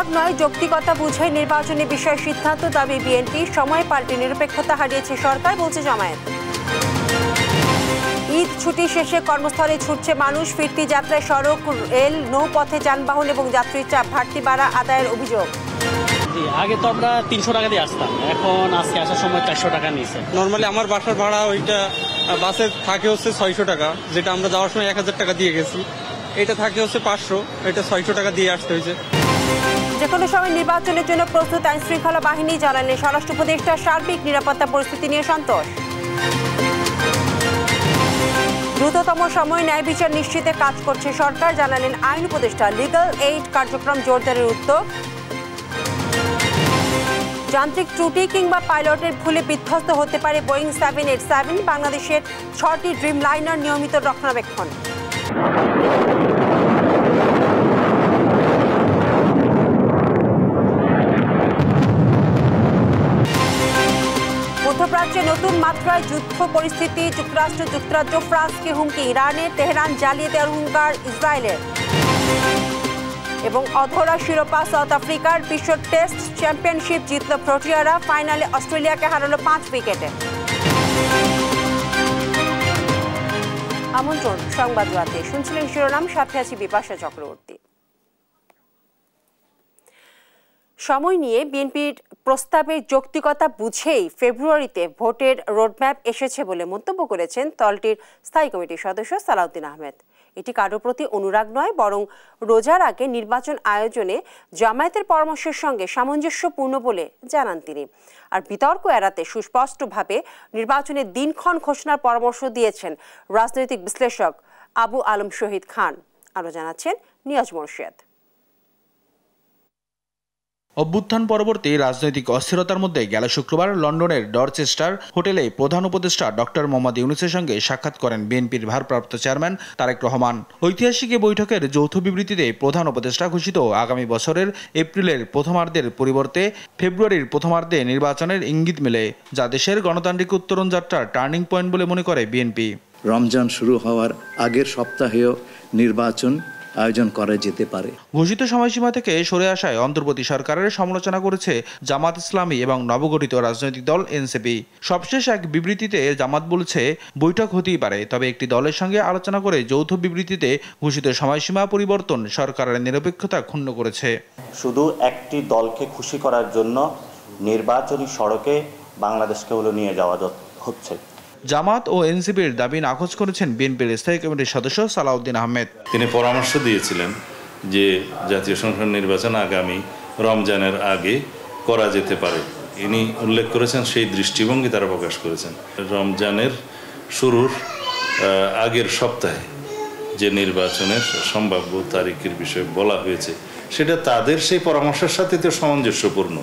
অনুরাগ নয়, যৌক্তিকতা বুঝে নির্বাচনী বিষয়ে সিদ্ধান্ত দাবি বিএনপি। সময় পাল্টে নিরপেক্ষতা হারিয়েছে সরকার, বলছে জামায়াত। ঈদ ছুটি শেষে কর্মস্থলে ছুটছে মানুষ। ফিরতি যাত্রায় সড়ক, রেল, নৌপথে যানবাহন এবং যাত্রীর চাপ বাড়তি ভাড়া আদায়ের অভিযোগ। আগে তো আমরা 300 টাকা দিয়ে আসতাম, এখন আজকে আসার সময় 400 টাকা নিয়েছে। নর্মালি আমার বাসার ভাড়া ওইটা বাসে থাকে হচ্ছে 600 টাকা, যেটা আমরা যাওয়ার সময় 1000 টাকা দিয়ে গেছি। এটা থাকে হচ্ছে 500, এটা 600 টাকা দিয়ে আসতে হয়েছে। যে কোনো সময় নির্বাচনের জন্য প্রস্তুত আইন শৃঙ্খলা বাহিনী, জানালেন স্বরাষ্ট্র উপদেষ্টা। সার্বিক নিরাপত্তা পরিস্থিতি নিয়ে সন্তোষ। দ্রুততম সময় ন্যায় বিচার নিশ্চিতে কাজ করছে সরকার, জানালেন আইন উপদেষ্টা। লিগ্যাল এইড কার্যক্রম জোরদারের উদ্যোগ। যান্ত্রিক ত্রুটি কিংবা পাইলটের ভুলে বিধ্বস্ত হতে পারে বোয়িং 787। বাংলাদেশের 6টি ড্রিম লাইনার নিয়মিত রক্ষণাবেক্ষণ। মধ্যপ্রাচ্যে নতুন মাত্রায় যুদ্ধ পরিস্থিতি। যুক্তরাজ্য ফ্রান্সকে হুমকি। ইরানের তেহরান জ্বালিয়ে দেওয়ার হুঙ্কার ইসরায়েলের। এবং অধরা শিরোপা সাউথ আফ্রিকার। বিশ্ব টেস্ট চ্যাম্পিয়নশিপ জিতল প্রোটিয়ারা। ফাইনালে অস্ট্রেলিয়াকে হারালো 5 উইকেটে। আমন্ত্রণ সংবাদ রাতে, শুনছিলেন শিরোনাম, সাথে আছি বিপাশা চক্রবর্তী। সময় নিয়ে বিএনপির প্রস্তাবের যৌক্তিকতা বুঝেই ফেব্রুয়ারিতে ভোটের রোডম্যাপ এসেছে বলে মন্তব্য করেছেন দলটির স্থায়ী কমিটির সদস্য সালাউদ্দিন আহমেদ। এটি কারো প্রতি অনুরাগ নয়, বরং রোজার আগে নির্বাচন আয়োজনে জামায়াতের পরামর্শের সঙ্গে সামঞ্জস্যপূর্ণ বলে জানান তিনি। আর বিতর্ক এড়াতে সুস্পষ্টভাবে নির্বাচনের দিনক্ষণ ঘোষণার পরামর্শ দিয়েছেন রাজনৈতিক বিশ্লেষক আবু আলম শহীদ খান। আরও জানাচ্ছেন নিয়াজ মোর্শেদ। অভ্যুত্থান পরবর্তী রাজনৈতিক অস্থিরতার মধ্যে গেল শুক্রবার লন্ডনের ডরচেস্টার হোটেলে প্রধান উপদেষ্টা ডক্টর মোহাম্মদ ইউনূসের সঙ্গে সাক্ষাৎ করেন বিএনপির ভারপ্রাপ্ত চেয়ারম্যান তারেক রহমান। ঐতিহাসিক এই বৈঠকের যৌথ বিবৃতিতে প্রধান উপদেষ্টা ঘোষিত আগামী বছরের এপ্রিলের প্রথমার্ধের পরিবর্তে ফেব্রুয়ারির প্রথমার্ধে নির্বাচনের ইঙ্গিত মেলে, যা দেশের গণতান্ত্রিক উত্তরণ যাত্রার টার্নিং পয়েন্ট বলে মনে করে বিএনপি। রমজান শুরু হওয়ার আগের সপ্তাহেও নির্বাচন আয়োজন করা যেতে পারে। ঘোষিত সময়সীমা থেকে সরে আসায় অন্তর্বর্তী সরকারের সমালোচনা করেছে জামাত ইসলামী এবং নবগঠিত রাজনৈতিক দল এনসিপি। সবশেষ এক বিবৃতিতে জামাত বলছে, বৈঠক হতেই পারে, তবে একটি দলের সঙ্গে আলোচনা করে যৌথ বিবৃতিতে ঘোষিত সময়সীমা পরিবর্তন সরকারের নিরপেক্ষতা ক্ষুণ্ণ করেছে। শুধু একটি দলকে খুশি করার জন্য নির্বাচনী সড়কে বাংলাদেশকে নিয়ে যাওয়া হচ্ছে। জামাত ও এনসিপির দাবি নাকচ করেছেন বিএনপির স্থায়ী কমিটির সদস্য সালাউদ্দিন আহমেদ। তিনি পরামর্শ দিয়েছিলেন যে জাতীয় সংসদ নির্বাচন আগামী রমজানের আগে করা যেতে পারে। ইনি উল্লেখ করেছেন, সেই দৃষ্টিভঙ্গি তারা প্রকাশ করেছেন। রমজানের শুরুর আগের সপ্তাহে যে নির্বাচনের সম্ভাব্য তারিখের বিষয়ে বলা হয়েছে, সেটা তাদের সেই পরামর্শের সাথে তো সামঞ্জস্যপূর্ণ।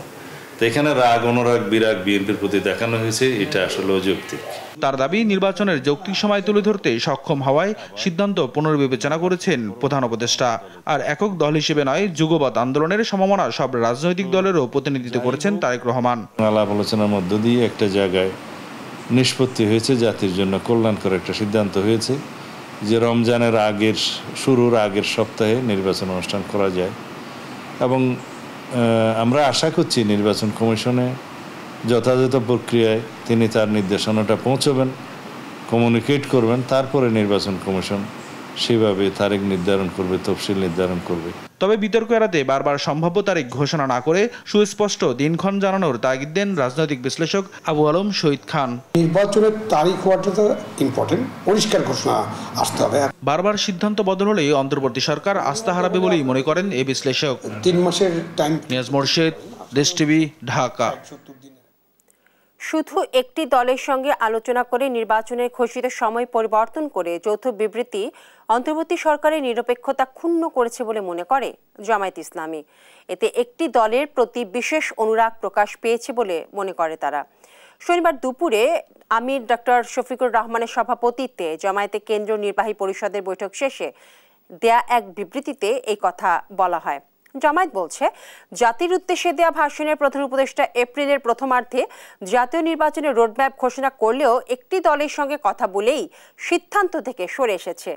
তো এখানে রাগ অনুরাগ বিরাগ বিএনপির প্রতি দেখানো হয়েছে, এটা আসলে অযৌক্তিক। তার দাবি, নির্বাচনের যৌক্তিক সময় তুলে ধরতে সক্ষম হওয়ায় সিদ্ধান্ত পুনর্বিবেচনা করেছেন প্রধান উপদেষ্টা। আর একক দল হিসেবে নয়, যুগপৎ আন্দোলনের সমমনা সব রাজনৈতিক দলেরও প্রতিনিধিত্ব করেছেন তারেক রহমান। আলাপ আলোচনার মধ্য দিয়ে একটা জায়গায় নিষ্পত্তি হয়েছে, জাতির জন্য কল্যাণকর একটা সিদ্ধান্ত হয়েছে যে রমজানের শুরুর আগের সপ্তাহে নির্বাচন অনুষ্ঠান করা যায়। এবং আমরা আশা করছি নির্বাচন কমিশনে যথাযথ প্রক্রিয়ায় তিনি তার নির্দেশনাটা পৌঁছবেন, কমিউনিকেট করবেন, তারপরে নির্বাচন কমিশন সেভাবে তারিখ নির্ধারণ করবে, তফসিল নির্ধারণ করবে। তবে বিতর্ক এড়াতে বারবার সম্ভাব্য তারিখ ঘোষণা না করে সুস্পষ্ট দিনক্ষণ জানানোর তাগিদ দেন রাজনৈতিক বিশ্লেষক আবু আলম শহীদ খান। নির্বাচনের তারিখ হওয়াটা তো ইম্পর্টেন্ট, পরিষ্কার ঘোষণা আসতে হবে। বারবার সিদ্ধান্ত বদল হলেই অন্তর্বর্তী সরকার আস্থা হারাবে বলেই মনে করেন এই বিশ্লেষক। 3 মাসের টাইম। নিয়াজ মোর্শেদ, দেশ টিভি, ঢাকা। শুধু একটি দলের সঙ্গে আলোচনা করে নির্বাচনের ঘোষিত সময় পরিবর্তন করে যৌথ বিবৃতি অন্তর্বর্তী সরকারের নিরপেক্ষতা ক্ষুণ্ণ করেছে বলে মনে করে জামায়াত ইসলামী। এতে একটি দলের প্রতি বিশেষ অনুরাগ প্রকাশ পেয়েছে বলে মনে করে তারা। শনিবার দুপুরে আমির ডক্টর শফিকুর রহমানের সভাপতিত্বে জামায়াতের কেন্দ্রীয় নির্বাহী পরিষদের বৈঠক শেষে দেয়া এক বিবৃতিতে এই কথা বলা হয়। জামায়াত বলছে, জাতির উদ্দেশ্যে দেয়া ভাষণের প্রধান উপদেষ্টা এপ্রিলের প্রথমার্ধে জাতীয় নির্বাচনের রোডম্যাপ ঘোষণা করলেও একটি দলের সঙ্গে কথা বলেই সিদ্ধান্ত থেকে সরে এসেছে।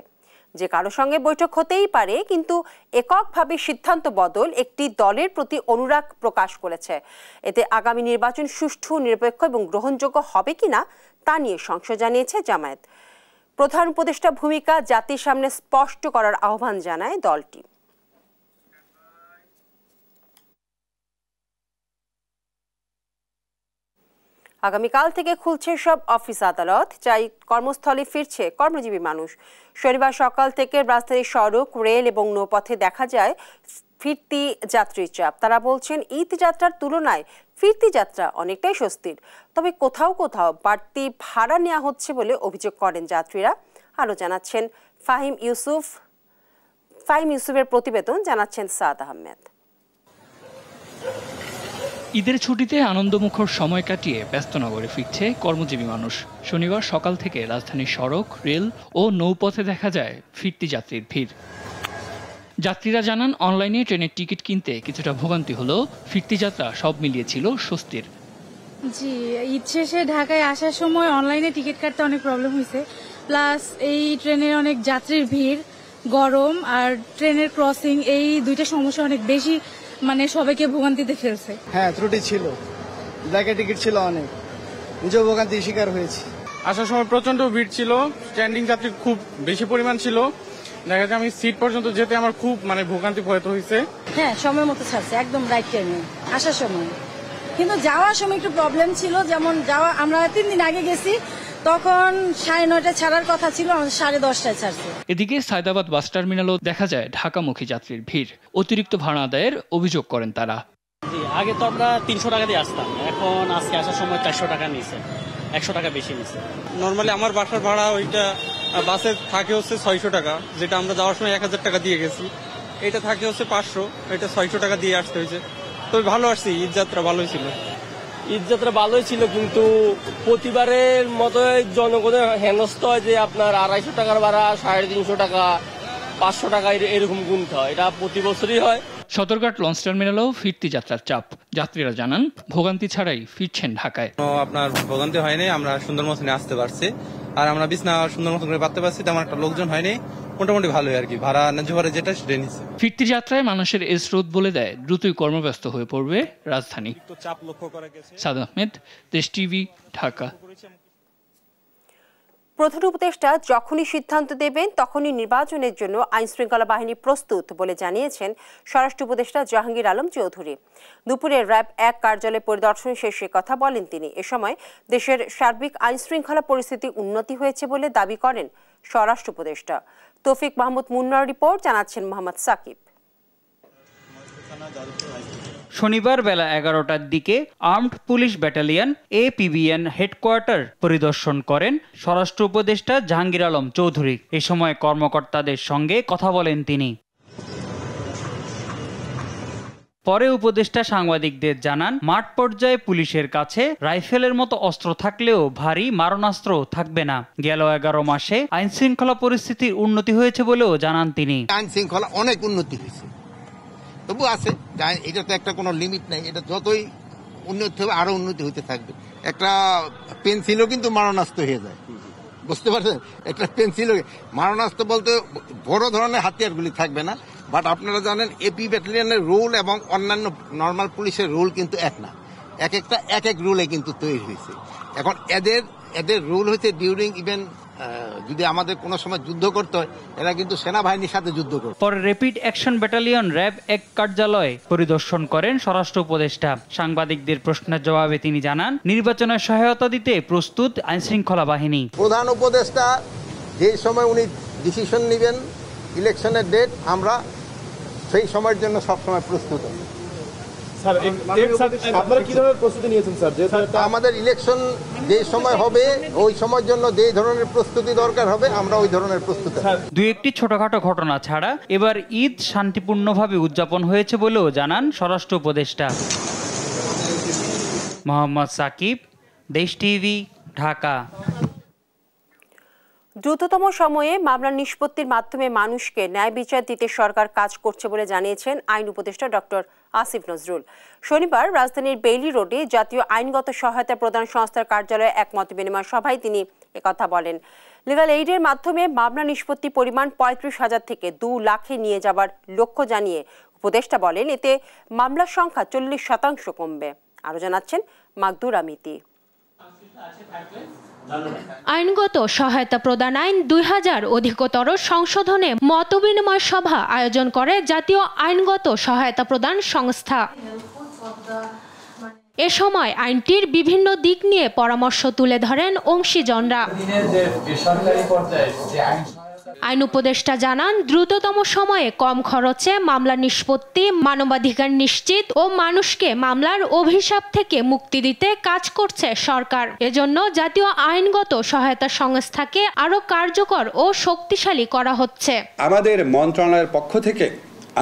যে কারো সঙ্গে বৈঠক হতেই পারে, কিন্তু এককভাবে সিদ্ধান্ত বদল একটি দলের প্রতি অনুরাগ প্রকাশ করেছে। এতে আগামী নির্বাচন সুষ্ঠু, নিরপেক্ষ এবং গ্রহণযোগ্য হবে কিনা তা নিয়ে সংশয় জানিয়েছে জামায়াত। প্রধান উপদেষ্টা ভূমিকা জাতির সামনে স্পষ্ট করার আহ্বান জানায় দলটি। আগামীকাল থেকে খুলছে সব অফিস আদালত, চাই কর্মস্থলে ফিরছে কর্মজীবী মানুষ। শনিবার সকাল থেকে রাজধানীর সড়ক, রেল এবং নৌপথে দেখা যায় ফিরতি যাত্রীর চাপ। তারা বলছেন ঈদ যাত্রার তুলনায় ফিরতি যাত্রা অনেকটাই স্বস্তির, তবে কোথাও কোথাও বাড়তি ভাড়া নেওয়া হচ্ছে বলে অভিযোগ করেন যাত্রীরা। আরও জানাচ্ছেন ফাহিম ইউসুফের প্রতিবেদন, জানাচ্ছেন সাদ আহমেদ। ঈদের ছুটিতে আনন্দমুখর সময় কাটিয়ে ব্যস্ত নগরে ফিরছে কর্মজীবী মানুষ। শনিবার সকাল থেকে রাজধানীর সড়ক, রেল ও নৌপথে দেখা যায় ফিরতি যাত্রীর ভিড়। যাত্রীরা জানান অনলাইনে ট্রেনের টিকিট কিনতে কিছুটা ভোগান্তি হলেও ফিরতি যাত্রা সব মিলিয়ে ছিল স্বস্তির। জি, ঈদ শেষে ঢাকায় আসার সময় অনলাইনে টিকিট কাটতে অনেক প্রবলেম হয়েছে, প্লাস এই ট্রেনের অনেক যাত্রীর ভিড়, গরম আর ট্রেনের ক্রসিং, এই দুইটা সমস্যা অনেক বেশি সবাইকে ভোগান্তিতে ফেলছে। হ্যাঁ, ত্রুটি ছিল, ব্ল্যাকে টিকিট ছিল অনেক, নিজেও ভোগান্তির শিকার হয়েছি। আসার সময় প্রচন্ড ভিড় ছিল, স্ট্যান্ডিং যাত্রী খুব বেশি পরিমাণ ছিল, দেখা যায় আমি সিট পর্যন্ত যেতে আমার খুব ভোগান্তি পোহাতে হয়েছে। হ্যাঁ, সময় মতো ছাড়ছে, একদম রাইট টাইমে আসার সময়, কিন্তু যাওয়ার সময় একটু প্রবলেম ছিল। যেমন আমরা 3 দিন আগে গেছি, তখন 9:30 ছাড়ার কথা ছিল, 10:30 ছাড়ছে। এদিকে সায়দাবাদ বাস টার্মিনালও দেখা যায় ঢাকামুখী যাত্রীর ভিড়। অতিরিক্ত ভাড়া আদায়ের অভিযোগ করেন তারা। আগে তো আমরা 300 টাকা দিয়ে আসতাম, এখন আজকে আসার সময় 400 টাকা নিয়েছে, 100 টাকা বেশি নিয়েছে। নর্মালি আমার বাসার ভাড়া ওইটা বাসে থাকে হচ্ছে 600 টাকা, যেটা আমরা যাওয়ার সময় 1000 টাকা দিয়ে গেছি। এটা থাকে হচ্ছে 500, এটা 600 টাকা দিয়ে আসতে হয়েছে। তবে ভালো আসছি, ঈদ যাত্রা ভালোই ছিল। ঈদ যাত্রা ভালোই ছিল, কিন্তু প্রতিবারের মতো জনগণের হেনস্থ হয় যে আপনার 250 টাকার ভাড়া 350 টাকা, 500 টাকা এরকম গুনতে হয়। এটা প্রতি বছরই হয়। সদরঘাট লঞ্চ টার্মিনালেও ফিরতি যাত্রার চাপ। যাত্রীরা জানান ভোগান্তি ছাড়াই ফিরছেন ঢাকায়। আপনার ভোগান্তি হয়নি, আমরা সুন্দর মতন আসতে পারছি, আর আমরা বিছনা সুন্দর মতন করে পাততে পারছি, তেমন একটা লোকজন হয়নি, মোটামুটি ভালোই আর কি। ভাড়া ন্যায্য ভাড়া যেটা সেটা নিচ্ছে। ফিরতি যাত্রায় মানুষের এই স্রোত বলে দেয় দ্রুতই কর্মব্যস্ত হয়ে পড়বে রাজধানী। সাদ আহমেদ, দেশ টিভি, ঢাকা। প্রধান উপদেষ্টা যখনই সিদ্ধান্ত দেবেন তখনই নির্বাচনের জন্য আইনশৃঙ্খলা বাহিনী প্রস্তুত বলে জানিয়েছেন স্বরাষ্ট্র উপদেষ্টা জাহাঙ্গীর আলম চৌধুরী। দুপুরে র্যাব 1 কার্যালয় পরিদর্শন শেষে কথা বলেন তিনি। এ সময় দেশের সার্বিক আইনশৃঙ্খলা পরিস্থিতি উন্নতি হয়েছে বলে দাবি করেন স্বরাষ্ট্র উপদেষ্টা। তৌফিক মাহমুদ মুন্নার রিপোর্ট, জানাচ্ছেন মোহাম্মদ সাকিব। শনিবার বেলা 11টার দিকে armed police battalion APBN headquarter পরিদর্শন করেন স্বরাষ্ট্র উপদেষ্টা জাহাঙ্গীর আলম চৌধুরী। এ সময় কর্মকর্তাদের সঙ্গে কথা বলেন তিনি। পরে উপদেষ্টা সাংবাদিকদের জানান, মাঠ পর্যায়ে পুলিশের কাছে রাইফেলের মতো অস্ত্র থাকলেও ভারী মারণাস্ত্র থাকবে না। গেল 11 মাসে আইন শৃঙ্খলা পরিস্থিতির উন্নতি হয়েছে বলেও জানান তিনি। আইন শৃঙ্খলা অনেক উন্নতি হয়েছে, তবু আছে, এটা তো একটা কোনো লিমিট নাই, এটা যতই উন্নতি হবে আরো উন্নতি হতে থাকবে। একটা পেন্সিলও কিন্তু মারণাস্ত্র হয়ে যায়, বুঝতে পারছেন? একটা পেন্সিলও মারণাস্ত্র বলতে বড় ধরনের হাতিয়ারগুলি থাকবে না, বাট আপনারা জানেন AP ব্যাটালিয়নের রুল এবং অন্যান্য নর্মাল পুলিশের রুল কিন্তু এক না, একটা এক রুলে কিন্তু তৈরি হয়েছে। এখন এদের রুল হয়েছে ডিউরিং ইভেন যদি আমাদের কোনো সময় যুদ্ধ করতে হয়, এরা কিন্তু সেনাবাহিনীর সাথে যুদ্ধ করে। পরে র্যাপিড অ্যাকশন ব্যাটালিয়ন র্যাব 1 কার্যালয় পরিদর্শন করেন স্বরাষ্ট্র উপদেষ্টা। সাংবাদিকদের প্রশ্নের জবাবে তিনি জানান, নির্বাচনের সহায়তা দিতে প্রস্তুত আইনশৃঙ্খলা বাহিনী। প্রধান উপদেষ্টা যে সময় উনি ডিসিশন নেবেন ইলেকশনের ডেট, আমরা সেই সময়ের জন্য সবসময় প্রস্তুত। আমাদের ইলেকশন যে সময় হবে ওই সময়ের জন্য যে ধরনের প্রস্তুতি দরকার হবে আমরা ওই ধরনের প্রস্তুতি। 2-1টি ছোটখাটো ঘটনা ছাড়া এবার ঈদ শান্তিপূর্ণভাবে উদযাপন হয়েছে বলেও জানান স্বরাষ্ট্র উপদেষ্টা। মোহাম্মদ সাকিব, দেশ টিভি, ঢাকা। দ্রুততম সময়ে মামলা নিষ্পত্তির মাধ্যমে মানুষকে ন্যায় বিচার দিতে সরকার কাজ করছে বলে জানিয়েছেন আইন উপদেষ্টা ডক্টর আসিফ নজরুল। শনিবার রাজধানীর বেইলি রোডে জাতীয় আইনগত সহায়তা প্রদান সংস্থার কার্যালয়ে এক মতবিনিময় সভায় তিনি একথা বলেন। লিগ্যাল এইডের মাধ্যমে মামলা নিষ্পত্তি পরিমাণ ৩৫,০০০ থেকে ২ লাখে নিয়ে যাবার লক্ষ্য জানিয়ে উপদেষ্টা বলেন, এতে মামলার সংখ্যা ৪০% কমবে। আরো জানাচ্ছেন মাকদুরা মিতি। আইনগত সহায়তা প্রদান আইন ২০০০ অধিকতর সংশোধনে মতবিনিময় সভা আয়োজন করে জাতীয় আইনগত সহায়তা প্রদান সংস্থা। এ সময় আইনটির বিভিন্ন দিক নিয়ে পরামর্শ তুলে ধরেন অংশীজনরা। আইন উপদেষ্টা জানান, দ্রুততম সময়ে কম খরচে মামলা নিষ্পত্তি, মানবাধিকার নিশ্চিত ও মানুষকে মামলার অভিশাপ থেকে মুক্তি দিতে কাজ করছে সরকার। এজন্য জাতীয় আইনগত সহায়তা সংস্থাকে আরো কার্যকর ও শক্তিশালী করা হচ্ছে। আমাদের মন্ত্রণালয়ের পক্ষ থেকে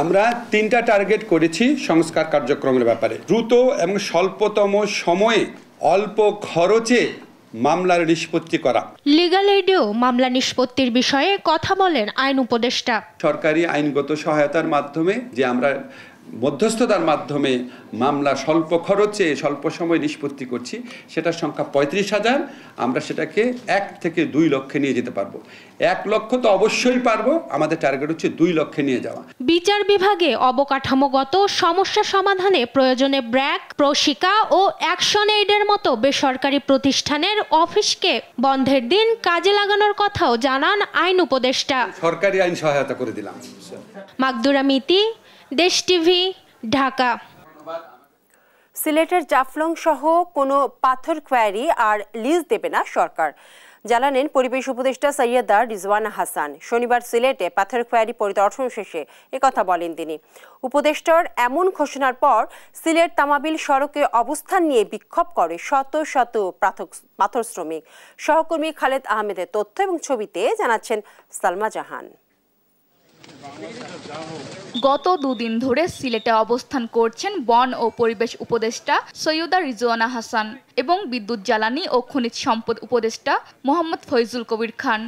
আমরা 3টা টার্গেট করেছি সংস্কার কার্যক্রমের ব্যাপারে। দ্রুত এবং স্বল্পতম সময়ে অল্প খরচে মামলার নিষ্পত্তি করা। লিগ্যাল এইডেও মামলা নিষ্পত্তির বিষয়ে কথা বলেন আইন উপদেষ্টা। সরকারি আইনগত সহায়তার মাধ্যমে যে আমরা মধ্যস্থতার মাধ্যমে মামলা স্বল্প খরচে স্বল্প সময় নিষ্পত্তি করছি, সেটার সংখ্যা ৩৫,০০০। আমরা সেটাকে 1 থেকে 2 লক্ষে নিয়ে যেতে পারবো। 1 লক্ষ তো অবশ্যই পারবো, আমাদের টার্গেট হচ্ছে 2 লক্ষে নিয়ে যাওয়া। বিচার বিভাগে অবকাঠামোগত সমস্যা সমাধানে প্রয়োজনে ব্র্যাক, প্রশিকা ও অ্যাকশন এইডের মতো বেসরকারি প্রতিষ্ঠানের অফিসকে বন্ধের দিন কাজে লাগানোর কথাও জানান আইন উপদেষ্টা। সরকারি আইন সহায়তা করে দিলাম। মাকদুরা মিতি, দেশ টিভি, ঢাকা। সিলেটের জাফলং সহ কোনো পাথর কোয়ারি আর লিজ দেবে না সরকার, জানালেন পরিবেশ উপদেষ্টা সৈয়দা রিজওয়ানা হাসান। শনিবার সিলেটে পাথর কোয়ারি পরিদর্শন শেষে একথা বলেন তিনি। উপদেষ্টার এমন ঘোষণার পর সিলেট তামাবিল সড়কে অবস্থান নিয়ে বিক্ষোভ করে শত শত পাথর শ্রমিক। সহকর্মী খালেদ আহমেদের তথ্য এবং ছবিতে জানাচ্ছেন সালমা জাহান। গত 2 দিন ধরে সিলেটে অবস্থান করছেন বন ও পরিবেশ উপদেষ্টা সৈয়দা রিজওয়ানা হাসান এবং বিদ্যুৎ জ্বালানি ও খনিজ সম্পদ উপদেষ্টা মোহাম্মদ ফয়জুল কবির খান।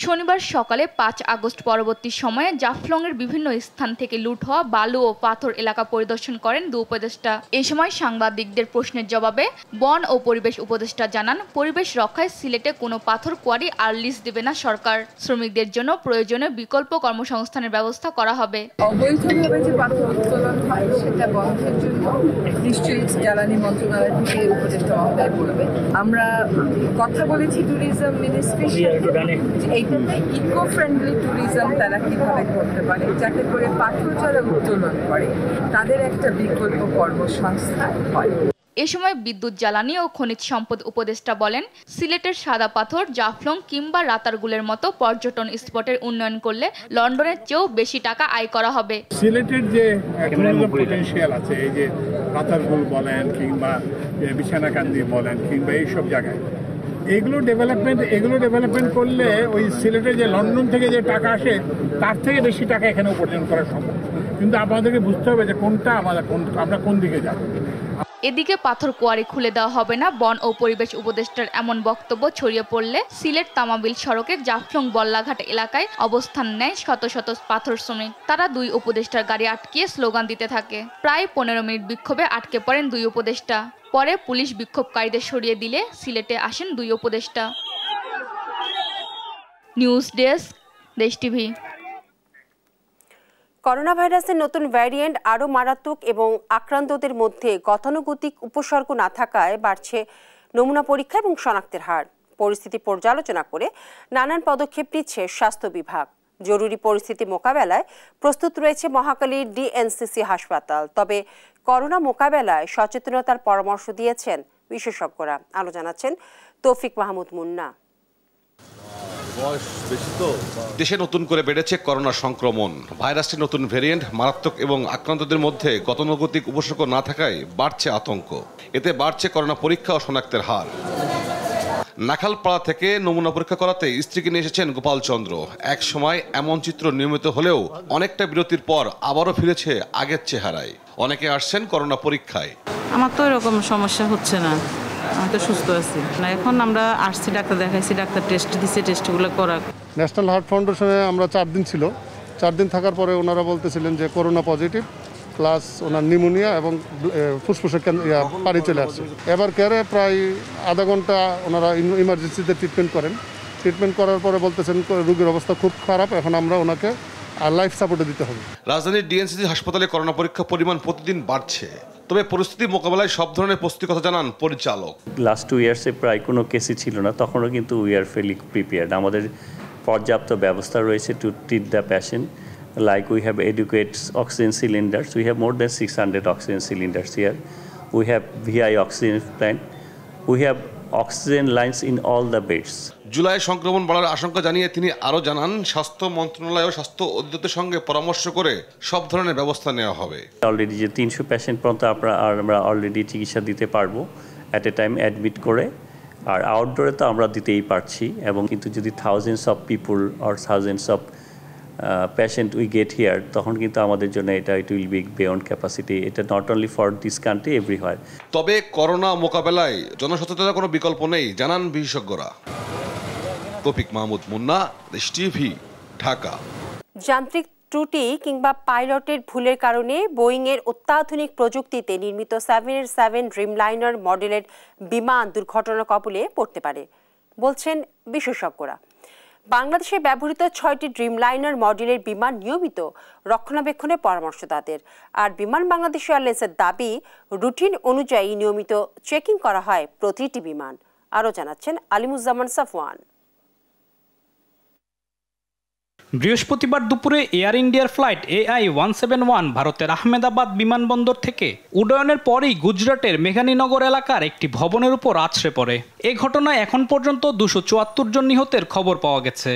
শনিবার সকালে 5 আগস্ট পরবর্তী সময়ে জাফলংয়ের বিভিন্ন স্থান থেকে লুট হওয়া বালু ও পাথর এলাকা পরিদর্শন করেন দুই উপদেষ্টা। এই সময় সাংবাদিকদের প্রশ্নের জবাবে বন ও পরিবেশ উপদেষ্টা জানান, পরিবেশ রক্ষায় সিলেটে কোনো পাথর কোয়ারি আর লিজ দেবে না সরকার। শ্রমিকদের জন্য প্রয়োজনীয় বিকল্প কর্মসংস্থানের ব্যবস্থা করা হবে। অবৈধভাবে যে পাথর উত্তোলন হয় সেটা বন্ধের জন্য নিশ্চয়ই জ্বালানি মন্ত্রণালয় থেকে উপদেষ্টা মহোদয় করবে। আমরা কথা বলেছি ট্যুরিজম মিনিস্ট্রির সাথে, ইকো ফ্রেন্ডলি ট্যুরিজম তারা কিভাবে করতে পারে, যাতে করে পাথর যারা উত্তোলন করে তাদের একটা বিকল্প কর্মসংস্থান হয়। এ সময় বিদ্যুৎ জ্বালানি ও খনিজ সম্পদ উপদেষ্টা বলেন, সিলেটের সাদা পাথর, জাফলং কিংবা রাতারগুলের মতো পর্যটন স্পটের উন্নয়ন করলে লন্ডনের চেয়েও বেশি টাকা আয় করা হবে। সিলেটের যে ট্যুরিজম পটেনশিয়াল আছে, এই যে রাতারগুল বলেন কিংবা বিছানাকান্দি বলেন কিংবা এইসব জায়গায়, এগুলো ডেভেলপমেন্ট করলে ওই সিলেটে যে লন্ডন থেকে যে টাকা আসে তার থেকে বেশি টাকা এখানে উপার্জন করা সম্ভব। কিন্তু আমাদেরকে বুঝতে হবে যে কোনটা আমরা কোন দিকে যাব। এদিকে পাথর কোয়ারি খুলে দেওয়া হবে না বন ও পরিবেশ উপদেষ্টার এমন বক্তব্য ছড়িয়ে পড়লে সিলেট তামাবিল সড়কের জাফলং বল্লাঘাট এলাকায় অবস্থান নেয় শত শত পাথর শ্রমিক। তারা দুই উপদেষ্টার গাড়ি আটকিয়ে স্লোগান দিতে থাকে। প্রায় 15 মিনিট বিক্ষোভে আটকে পড়েন দুই উপদেষ্টা। পরে পুলিশ বিক্ষোভকারীদের সরিয়ে দিলে সিলেটে আসেন দুই উপদেষ্টা। নিউজ ডেস্ক, দেশ টিভি। করোনা ভাইরাসের নতুন ভ্যারিয়েন্ট আরও মারাত্মক এবং আক্রান্তদের মধ্যে গতানুগতিক উপসর্গ না থাকায় বাড়ছে নমুনা পরীক্ষা এবং শনাক্তের হার। পরিস্থিতি পর্যালোচনা করে নানান পদক্ষেপ নিচ্ছে স্বাস্থ্য বিভাগ। জরুরি পরিস্থিতি মোকাবেলায় প্রস্তুত রয়েছে মহাখালীর ডিএনসিসি হাসপাতাল। তবে করোনা মোকাবেলায় সচেতনতার পরামর্শ দিয়েছেন বিশেষজ্ঞরা। আলো জানাচ্ছেন তৌফিক মাহমুদ মুন্না। দেশে নতুন করে বেড়েছে করোনা সংক্রমণ। ভাইরাসটির নতুন ভেরিয়েন্ট মারাত্মক এবং আক্রান্তদের মধ্যে গতানুগতিক উপসর্গ না থাকায় বাড়ছে আতঙ্ক। এতে বাড়ছে করোনা পরীক্ষা ও শনাক্তের হার। নাখালপাড়া থেকে নমুনা পরীক্ষা করাতে স্ত্রীকে নিয়ে এসেছেন গোপাল চন্দ্র। এক সময় এমন চিত্র নিয়মিত হলেও অনেকটা বিরতির পর আবারও ফিরেছে আগের চেহারায়। অনেকে আসছেন করোনা পরীক্ষায়। আমার তো এরকম সমস্যা হচ্ছে না, আমি তো সুস্থ আছি। না, এখন আমরা আসছি, ডাক্তার দেখাইছি, ডাক্তার টেস্ট দিচ্ছে, টেস্টগুলো করা। ন্যাশনাল হার্ট ফাউন্ডেশনে আমরা 4 দিন ছিল। 4 দিন থাকার পরে ওনারা বলতেছিলেন যে করোনা পজিটিভ, প্লাস ওনার নিউমোনিয়া এবং ফুসফুসে পানি চলে আসছে। এবার কেয়ারে প্রায় আধা ঘন্টা ওনারা ইমার্জেন্সিতে ট্রিটমেন্ট করেন। ট্রিটমেন্ট করার পরে বলতেছেন রোগীর অবস্থা খুব খারাপ, এখন আমরা ওনাকে লাইফ সাপোর্টে দিতে হবে। রাজধানীর ডিএনসিসি হাসপাতালে করোনা পরীক্ষা পরিমাণ প্রতিদিন বাড়ছে, তবে পরিস্থিতি মোকাবেলায় সব ধরনের প্রস্তুতির কথা জানান পরিচালক। লাস্ট 2 ইয়ার্সে প্রায় কোনো কেসই ছিল না, তখনও কিন্তু উই আর ফেলি প্রিপেয়ার্ড। আমাদের পর্যাপ্ত ব্যবস্থা রয়েছে to treat the patient. Like we have adequate oxygen cylinders. We have more than 600 oxygen cylinders here. We have VI oxygen plant. We have oxygen lines in all the beds. July সংক্রমণ বাড়ার আশঙ্কা জানিয়ে তিনি আরও জানান, স্বাস্থ্য মন্ত্রণালয় ও স্বাস্থ্য অধিদপ্তরের সঙ্গে পরামর্শ করে সব ধরনের ব্যবস্থা নেওয়া হবে। অলরেডি যে 300 পেশেন্ট পর্যন্ত আমরা অলরেডি চিকিৎসা দিতে পারবো অ্যাট এ টাইম অ্যাডমিট করে, আর আউটডোরে তো আমরা দিতেই পারছি। এবং কিন্তু যদি thousands of people or thousands of patient we get here, তখন কিন্তু আমাদের জন্য it will be beyond capacity. এটা not only for this country, everywhere. তবে করোনা মোকাবেলায় জনসচেতনতার কোনো বিকল্প নেই জানান বিশেষজ্ঞরা। তৌফিক মাহমুদ মুন্না, দেশ টিভি, ঢাকা। যান্ত্রিক ত্রুটি কিংবা পাইলটের ভুলের কারণে বোয়িংয়ের অত্যাধুনিক প্রযুক্তিতে নির্মিত 787 ড্রিমলাইনার মডেলের বিমান দুর্ঘটনার কবলে পড়তে পারে বলছেন বিশেষজ্ঞরা। বাংলাদেশে ব্যবহৃত 6টি ড্রিমলাইনার মডেলের বিমান নিয়মিত রক্ষণাবেক্ষণের পরামর্শ তাদের। আর বিমান বাংলাদেশ এয়ারলাইন্সের দাবি, রুটিন অনুযায়ী নিয়মিত চেকিং করা হয় প্রতিটি বিমান। আরও জানাচ্ছেন আলিমুজ্জামান সাফওয়ান। বৃহস্পতিবার দুপুরে এয়ার ইন্ডিয়ার ফ্লাইট AI-171 ভারতের আহমেদাবাদ বিমানবন্দর থেকে উড্ডয়নের পরই গুজরাটের মেঘানীনগর এলাকার একটি ভবনের উপর আছড়ে পড়ে। এ ঘটনায় এখন পর্যন্ত 274 জন নিহতের খবর পাওয়া গেছে।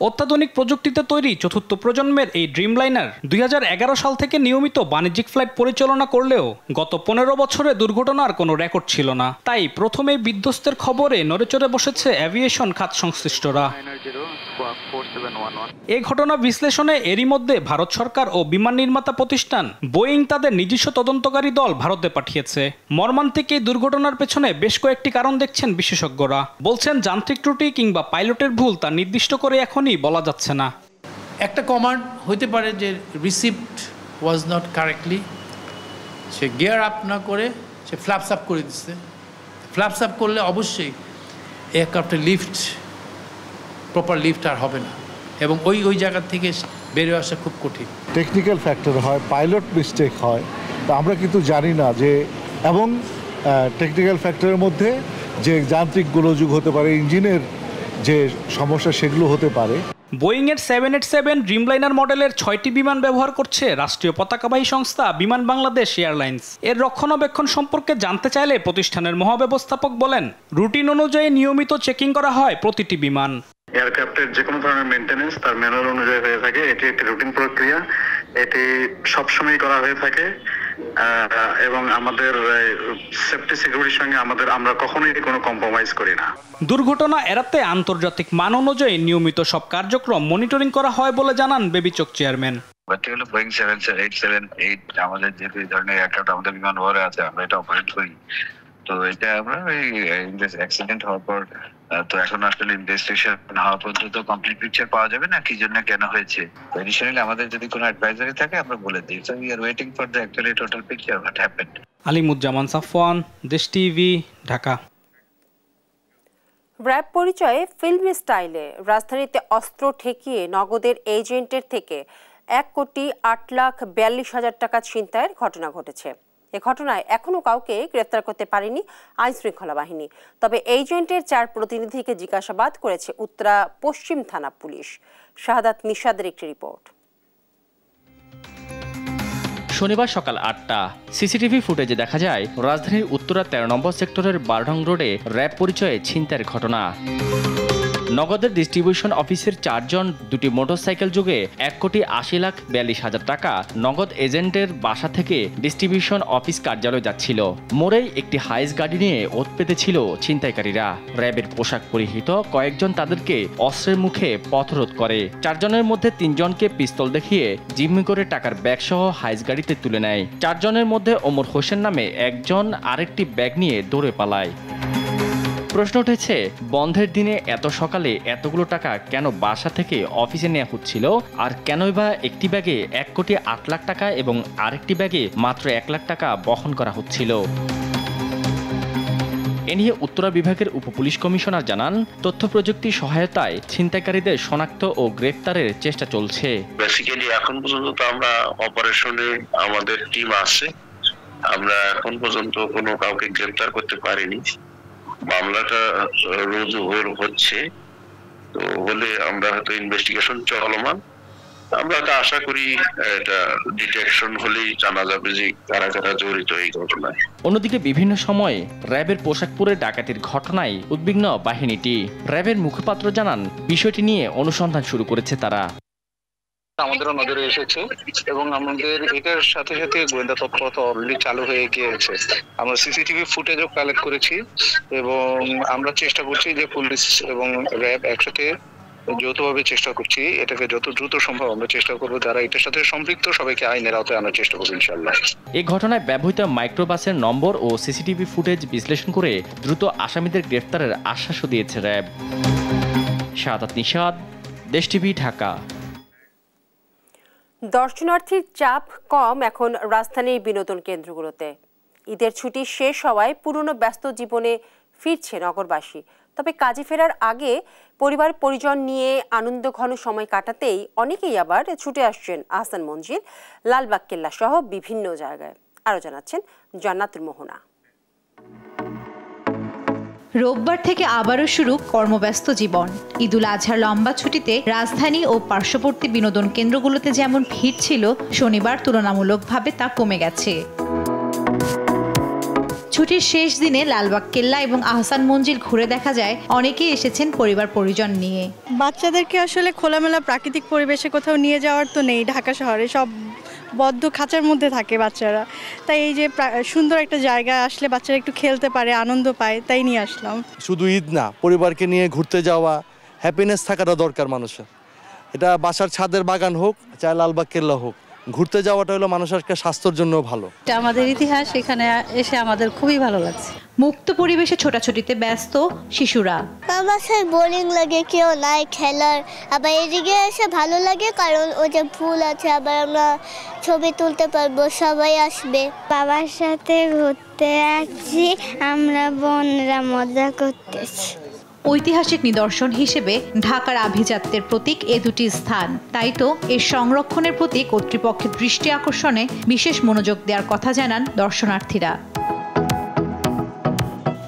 অত্যাধুনিক প্রযুক্তিতে তৈরি চতুর্থ প্রজন্মের এই ড্রিমলাইনার 2011 সাল থেকে নিয়মিত বাণিজ্যিক ফ্লাইট পরিচালনা করলেও গত 15 বছরে দুর্ঘটনার কোনো রেকর্ড ছিল না। তাই প্রথমেই বিধ্বস্তের খবরে নড়েচড়ে বসেছে অ্যাভিয়েশন খাত সংশ্লিষ্টরা। এই ঘটনা বিশ্লেষণে এরই মধ্যে ভারত সরকার ও বিমান নির্মাতা প্রতিষ্ঠান বোয়িং তাদের নিজস্ব তদন্তকারী দল ভারতে পাঠিয়েছে। মর্মান্তিক এই দুর্ঘটনার পেছনে বেশ কয়েকটি কারণ দেখছেন বিশেষজ্ঞরা। বলছেন, যান্ত্রিক ত্রুটি কিংবা পাইলটের ভুল তা নির্দিষ্ট করে এখনই বলা যাচ্ছে না। একটা কমান্ড হইতে পারে যে receipt was not correctly, say gear up না করে সে ফ্ল্যাপস আপ করে দিচ্ছে। ফ্ল্যাপস আপ করলে অবশ্যই এয়ারক্রাফটের প্রপার লিফট আর হবে না, এবং ওই জায়গা থেকে বেরিয়ে আসা খুব কঠিন। টেকনিক্যাল ফ্যাক্টর হয়, পাইলট মিস্টেক হয়, তা আমরা কিন্তু জানি না যে, এবং টেকনিক্যাল ফ্যাক্টরের মধ্যে যে যান্ত্রিক গোলযোগ হতে পারে, ইঞ্জিনের যে সমস্যা সেগুলো হতে পারে। বোয়িংয়ের 787 ড্রিমলাইনার মডেলের 6টি বিমান ব্যবহার করছে রাষ্ট্রীয় পতাকাবাহী সংস্থা বিমান বাংলাদেশ এয়ারলাইন্স। এর রক্ষণাবেক্ষণ সম্পর্কে জানতে চাইলে প্রতিষ্ঠানের মহাব্যবস্থাপক বলেন, রুটিন অনুযায়ী নিয়মিত চেকিং করা হয় প্রতিটি বিমান। এয়ারক্রাফটের যে কোনো ধরনের মেইনটেনেন্স তার ম্যানুয়াল অনুযায়ী হয়ে থাকে। এটি একটি রুটিন প্রক্রিয়া, এটি সবসময় করা হয়ে থাকে, এবং আমাদের সেফটি সিকিউরিটির সঙ্গে আমরা কখনোই কোনো কম্প্রোমাইজ করি না। দুর্ঘটনা এড়াতে আন্তর্জাতিক মান অনুযায়ী নিয়মিত সব কার্যক্রম মনিটরিং করা হয় বলে জানান বেবিচক চেয়ারম্যান। বোয়িং 787-8 আমাদের যে ধরনের এয়ারক্রাফট আমাদের বিমান বহরে আছে, আমরা এটা অপারেট করি। তো এটা আমরা অ্যাক্সিডেন্ট হওয়ার পর তো এখন আসলে ইনভেস্টিগেশন হওয়া পর্যন্ত কমপ্লিট পিকচার পাওয়া যাবে না কি জন্য কেন হয়েছে। এডিশনালি আমাদের যদি কোনো অ্যাডভাইজারি থাকে আমরা বলে দিই। So we are waiting for the actually total picture what happened. Alimuzzaman Safwan, দেশ টিভি, ঢাকা। র‍্যাব পরিচয়ে ফিল্মি স্টাইলে রাজধানীতে অস্ত্র ঠেকিয়ে নগদের এজেন্টের থেকে 1,08,42,000 টাকা ছিনতাইয়ের ঘটনা ঘটেছে। এ ঘটনায় এখনও কাউকে গ্রেফতার করতে পারেনি আইনশৃঙ্খলা বাহিনী। তবে এজেন্টের 4 প্রতিনিধিকে জিজ্ঞাসাবাদ করেছে উত্তরা পশ্চিম থানা পুলিশ। শাহাদাত নিশাদের একটি রিপোর্ট। শনিবার সকাল 8টা সিসিটিভি ফুটেজে দেখা যায় রাজধানীর উত্তরা 13 নম্বর সেক্টরের 12 নং রোডে র‍্যাব পরিচয়ে ছিনতাইয়ের ঘটনা। নগদের ডিস্ট্রিবিউশন অফিসের 4 জন 2টি মোটরসাইকেল যোগে 1,80,42,000 টাকা নগদ এজেন্টের বাসা থেকে ডিস্ট্রিবিউশন অফিস কার্যালয়ে যাচ্ছিল। মোড়েই একটি হাইস গাড়ি নিয়ে ওত পেতেছিল ছিনতাইকারীরা। র্যাবের পোশাক পরিহিত কয়েকজন তাদেরকে অস্ত্রের মুখে পথরোধ করে। 4 জনের মধ্যে 3 জনকে পিস্তল দেখিয়ে জিম্মি করে টাকার ব্যাগ সহ হাইস গাড়িতে তুলে নেয়। 4 জনের মধ্যে ওমর হোসেন নামে একজন আরেকটি ব্যাগ নিয়ে দৌড়ে পালায়। প্রশ্ন উঠেছে, বন্ধের দিনে এত সকালে এতগুলো টাকা কেন বাসা থেকে অফিসে নেওয়া হচ্ছিল, আর কেনই বা একটি ব্যাগে 1,08,00,000 টাকা এবং আরেকটি ব্যাগে মাত্র 1 লাখ টাকা বহন করা হচ্ছিল। এ নিয়ে উত্তরা বিভাগের উপপুলিশ কমিশনার জানান, তথ্য প্রযুক্তি সহায়তায় ছিনতাইকারীদের শনাক্ত ও গ্রেফতারের চেষ্টা চলছে। বেসিক্যালি এখন পর্যন্ত তো আমরা অপারেশনে আমাদের টিম আছে, আমরা এখন পর্যন্ত কোনো কাউকে গ্রেফতার করতে পারিনি। মামলাটা রুজু হচ্ছে, তো বলে আমরা হয়তো ইনভেস্টিগেশন চলমান। আমরা তো আশা করি এটা ডিটেকশন হলেই জানা যাবে যে কারা কারা জড়িত এই ঘটনায়। অন্যদিকে বিভিন্ন সময়ে র্যাবের পোশাক পরে ডাকাতির ঘটনায় উদ্বিগ্ন বাহিনীটি। র্যাবের মুখপাত্র জানান, বিষয়টি নিয়ে অনুসন্ধান শুরু করেছে তারা। আমাদেরও নজরে এসেছে এবং আমাদের এটার সাথে সাথে গোয়েন্দা তৎপরতা অলরেডি চালু হয়ে গিয়েছে। আমরা সিসিটিভি ফুটেজও কালেক্ট করেছি এবং আমরা চেষ্টা করছি যে পুলিশ এবং র্যাব একসাথে যৌথভাবে চেষ্টা করছি, এটাকে যত দ্রুত সম্ভব আমরা চেষ্টা করবো যারা এটার সাথে সম্পৃক্ত সবাইকে আইনের আওতায় আনার চেষ্টা করবো ইনশাআল্লাহ। এই ঘটনায় ব্যবহৃত মাইক্রোবাসের নম্বর ও সিসিটিভি ফুটেজ বিশ্লেষণ করে দ্রুত আসামিদের গ্রেফতারের আশ্বাসও দিয়েছে র্যাব। শাহাদাত নিশাদ, দেশ টিভি, ঢাকা। দর্শনার্থীর চাপ কম এখন রাজধানীর বিনোদন কেন্দ্রগুলোতে। ঈদের ছুটি শেষ হওয়ায় পুরনো ব্যস্ত জীবনে ফিরছে নগরবাসী। তবে কাজে ফেরার আগে পরিবার পরিজন নিয়ে আনন্দঘন সময় কাটাতেই অনেকেই আবার ছুটে আসছেন আহসান মঞ্জিল, লালবাগ কেল্লা সহ বিভিন্ন জায়গায়। আরও জানাচ্ছেন জান্নাতুল মোহনা। রোববার থেকে আবারও শুরু কর্মব্যস্ত জীবন। ঈদুল আজহার লম্বা ছুটিতে রাজধানী ও পার্শ্ববর্তী বিনোদন কেন্দ্রগুলোতে যেমন ভিড় ছিল, শনিবার তুলনামূলকভাবে তা কমে গেছে। ছুটির শেষ দিনে লালবাগ কেল্লা এবং আহসান মঞ্জিল ঘুরে দেখা যায় অনেকেই এসেছেন পরিবার পরিজন নিয়ে। বাচ্চাদেরকে আসলে খোলামেলা প্রাকৃতিক পরিবেশে কোথাও নিয়ে যাওয়ার তো নেই, ঢাকা শহরে সব বদ্ধ খাঁচার মধ্যে থাকে বাচ্চারা, তাই এই যে সুন্দর একটা জায়গা আসলে বাচ্চারা একটু খেলতে পারে, আনন্দ পায়, তাই নিয়ে আসলাম। শুধু ঈদ না, পরিবারকে নিয়ে ঘুরতে যাওয়া, হ্যাপিনেস থাকাটা দরকার মানুষের। এটা বাসার ছাদের বাগান হোক, চাই লালবাগ কেল্লা হোক, ঘুরতে যাওয়াটা হলো মানুষের স্বাস্থ্যের জন্য ভালো। এটা আমাদের ইতিহাস, এখানে এসে আমাদের খুবই ভালো লাগছে। মুক্ত পরিবেশে ছোটাছুটিতে ব্যস্ত শিশুরা। আমার সাথে বোরিং লাগে, কেউ নাই খেলার, আবার এদিকে এসে ভালো লাগে কারণ ওই যে ফুল আছে, আবার আমরা ছবি তুলতে পারবো, সবাই আসবে। বাবার সাথে ঘুরতে আসছি, আমরা বোনরা মজা করতেছি। ঐতিহাসিক নিদর্শন হিসেবে ঢাকার আভিজাত্যের প্রতীক এ দুটি স্থান, তাই তো এর সংরক্ষণের প্রতি কর্তৃপক্ষের দৃষ্টি আকর্ষণে বিশেষ মনোযোগ দেওয়ার কথা জানান দর্শনার্থীরা।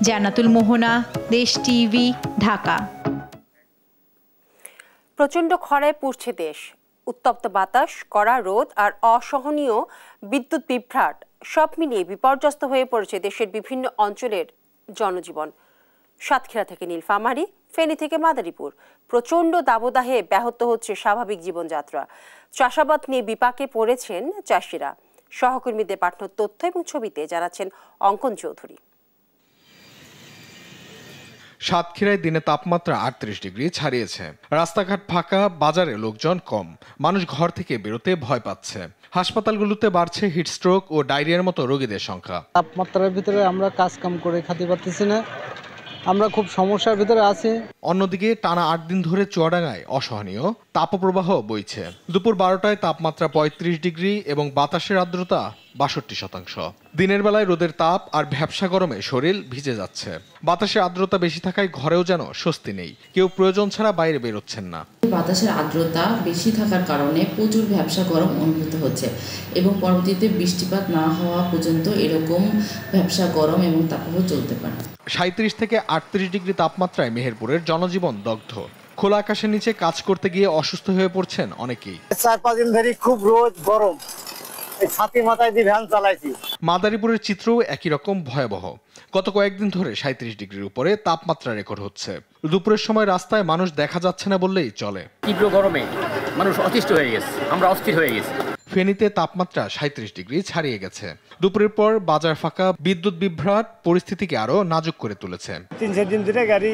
জান্নাতুল মোহনা, দেশ টিভি, ঢাকা। প্রচণ্ড খরায় পুড়ছে দেশ। উত্তপ্ত বাতাস, কড়া রোদ আর অসহনীয় বিদ্যুৎ বিভ্রাট সব মিলিয়ে বিপর্যস্ত হয়ে পড়েছে দেশের বিভিন্ন অঞ্চলের জনজীবন। সাতক্ষীরা থেকে নীলফামারী, ফেনী থেকে মাদারীপুর প্রচণ্ড দাবদাহে ব্যাহত হচ্ছে স্বাভাবিক জীবনযাত্রা। চাষাবাদ নিয়ে বিপাকে পড়েছেন চাষিরা। সহকর্মীদের পাঠানো তথ্য এবং ছবিতে জানাচ্ছেন অঙ্কন চৌধুরী। সাতক্ষীরায় দিনে তাপমাত্রা 38 ডিগ্রি ছাড়িয়েছে। রাস্তাঘাট ফাঁকা, বাজারে লোকজন কম, মানুষ ঘর থেকে বেরোতে ভয় পাচ্ছে। হাসপাতালগুলোতে বাড়ছে হিটস্ট্রোক ও ডায়রিয়ার মতো রোগীদের সংখ্যা। তাপমাত্রার ভিতরে আমরা কাজ কাম করে খেতে পারতেছি না, আমরা খুব সমস্যার ভিতরে আছি। অন্যদিকে টানা 8 দিন ধরে চুয়াডাঙ্গায় অসহনীয় তাপপ্রবাহ বইছে। দুপুর 12টায় তাপমাত্রা 35 ডিগ্রি এবং বাতাসের আর্দ্রতা 62%। দিনের বেলায় রোদের তাপ আর ভ্যাপসা গরমে শরীর ভিজে যাচ্ছে। বাতাসের আর্দ্রতা বেশি থাকায় ঘরেও যেন স্বস্তি নেই, কেউ প্রয়োজন ছাড়া বাইরে বেরোচ্ছেন না। বাতাসের আর্দ্রতা বেশি থাকার কারণে প্রচুর ভ্যাপসা গরম অনুভূত হচ্ছে এবং পরবর্তীতে বৃষ্টিপাত না হওয়া পর্যন্ত এরকম ভ্যাপসা গরম এবং তাপপ্রবাহ চলতে পারে। 37 থেকে 38 ডিগ্রি তাপমাত্রায় মেহেরপুরের জনজীবন দগ্ধ। খোলা আকাশের নিচে কাজ করতে গিয়ে অসুস্থ হয়ে পড়ছেন অনেকেই। 4-5 দিন ধরে খুব রোদ গরম, এই ছাতি মাথায় দিয়ে ভ্যান চালাইছি। মাদারীপুরের চিত্রও একই রকম ভয়াবহ। গত কয়েকদিন ধরে 37 ডিগ্রির উপরে তাপমাত্রা রেকর্ড হচ্ছে। দুপুরের সময় রাস্তায় মানুষ দেখা যাচ্ছে না বললেই চলে। তীব্র গরমে মানুষ অতিষ্ঠ হয়ে গেছে, আমরা অস্থির হয়ে গেছি। ফেনীতে তাপমাত্রা 37 ডিগ্রি ছাড়িয়ে গেছে। দুপুরের পর বাজার ফাঁকা, বিদ্যুৎ বিভ্রাট পরিস্থিতিকে আরো নাজুক করে তুলেছে। 3-4 দিন ধরে গাড়ি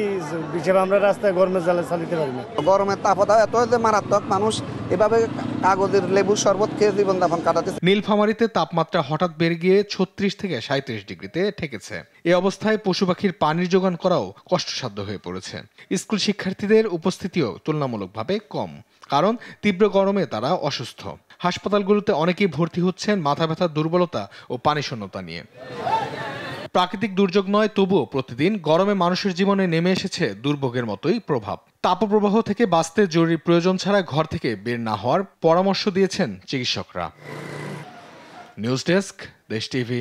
হিসেবে আমরা রাস্তায় গরমে চালাতে পারি না। গরমের তাপদাহ এত মারাত্মক, মানুষ এভাবে কাগজের লেবুর শরবত খেয়ে জীবন যাপন কাটাচ্ছে। নীলফামারীতে তাপমাত্রা হঠাৎ বেড়ে গিয়ে 36 থেকে 37 ডিগ্রিতে ঠেকেছে। এই অবস্থায় পশু পাখির পানির যোগান করাও কষ্টসাধ্য হয়ে পড়েছে। স্কুল শিক্ষার্থীদের উপস্থিতিও তুলনামূলকভাবে কম, কারণ তীব্র গরমে তারা অসুস্থ। হাসপাতালগুলোতে অনেকেই ভর্তি হচ্ছেন মাথা ব্যথা, দুর্বলতা ও পানিশূন্যতা নিয়ে। প্রাকৃতিক দুর্যোগ নয়, তবুও প্রতিদিন গরমে মানুষের জীবনে নেমে এসেছে দুর্ভোগের মতোই প্রভাব। তাপপ্রবাহ থেকে বাঁচতে জরুরি প্রয়োজন ছাড়া ঘর থেকে বের না হওয়ার পরামর্শ দিয়েছেন চিকিৎসকরা। নিউজ ডেস্ক, দেশ টিভি।